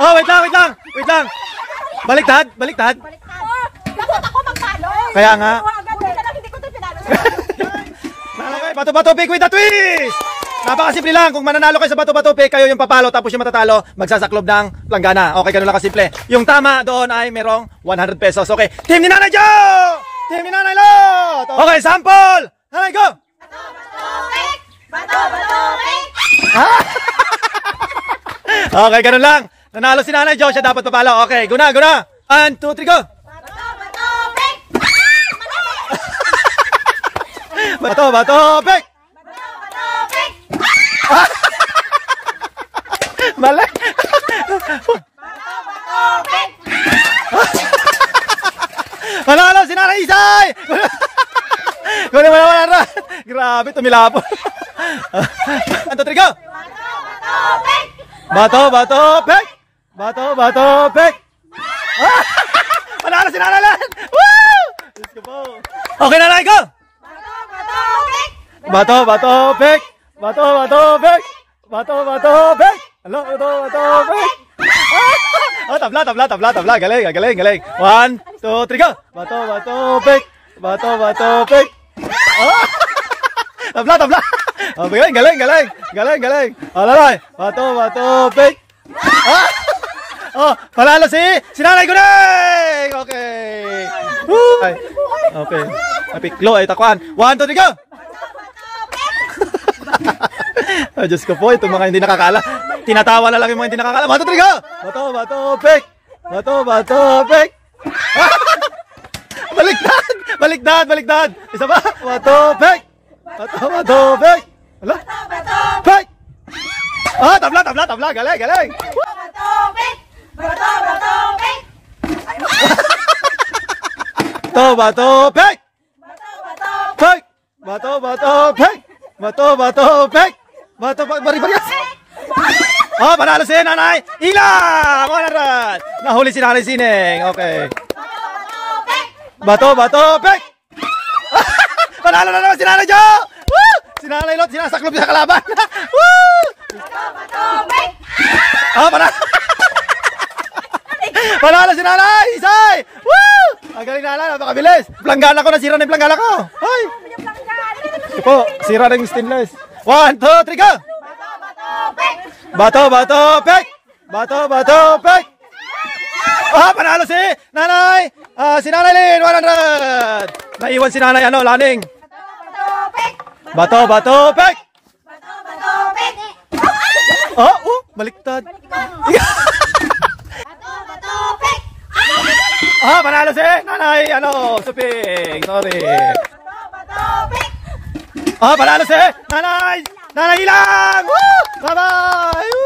Oh, wait lang, wait lang. Wait lang. Baliktad, baliktad. Dapat ako magpalo. Kaya nga. Hindi ko ito pinalo. Bato-bato pick with a twist! Napakasimple lang. Kung mananalo kayo sa bato-bato pick, kayo yung papalo tapos yung matatalo, magsasaklob ng planggana. Okay, ganun lang kasimple. Yung tama doon ay merong 100 pesos. Okay, team ni Nanay Jo! Team ni Nanay Lot! Okay, sample! Nanay, go! Bato-bato pick! Bato-bato pick! Okay, ganun lang. Nanalo si Nanay Jo, siya dapat papalo. Okay, guna, guna. 1, 2, 3, go! Bato-bato pick! Bato-bato pick! Bato-bato pick! Mali! Bato-bato pick! Manalo si Nanay Isay! Kunin mo naman na. Grabe, tumilapon. 1, 2, 3, go! Bato-bato pick! Bato-bato pick! Bato-bato pick! Manalo si Nanay Lan! Woo! Diyos ko po. Okay, Nanay, go! Bato-bato pick! Bato-bato pick! Bato-bato pick! Bato-bato pick! Hello, bato-bato pick! Oh, tabla, tabla, tabla, tabla. Galing, galing, galing. 1, 2, 3, go! Bato-bato pick! Bato-bato pick! Oh! Tabla, tabla! Oh, galing, galing, galing. Galing, galing. Oh, lalay. Bato-bato pick! Oh, panalo si Nanay Guneng! Okay. Woo! Ay, okay. Napiklo ay takwan. 1, 2, 3, go! Oh, Diyos ko po, itong mga hindi nakakala. Tinatawa na lang yung mga hindi nakakala. 1, 2, 3, go! Bato-bato pick! Bato-bato pick! Baliktad! Baliktad! Baliktad! Isa ba? Bato pick! Bato-bato pick! Hala? Pick! Ah, tabla, tabla, tabla. Galing, galing. Bato-bato pick! Bato-bato pick! Bato-bato pick! Bato-bato Pick! Bato-bato pick! Bato-bato pick! Bato-bato bari-bari. Oh, panalo si Nanay Ilang! 100! Nahuli si Nanay Sineng. Okay. Bato-bato pick! Panalo na naman si Nanay Jo! Woo! Si Nanay Lot, sinasaklob sa kalaban. Woo! Bato-bato pick! Ah, panalo! Panalo si Nanay Isay! Woo! Ang galing Nanay, napakabilis. Planggana ko, nasira na yung planggana ko. Hoy! Ito po, sira na yung stainless. 1, 2, 3, go! Bato-bato pick! Bato-bato pick! Bato-bato pick! Ah, panalo si Nanay! Si Nanay Lin, 100! Naiwan si Nanay, Laning. Bato-bato pick! Bato-bato pick! Bato-bato pick! Baliktad. Bato-bato pick! Ah, panalo si Nanay, Suping. Sorry. Bato-bato pick! Ah, panalo si Nanay Ilang! Woo! Bye-bye!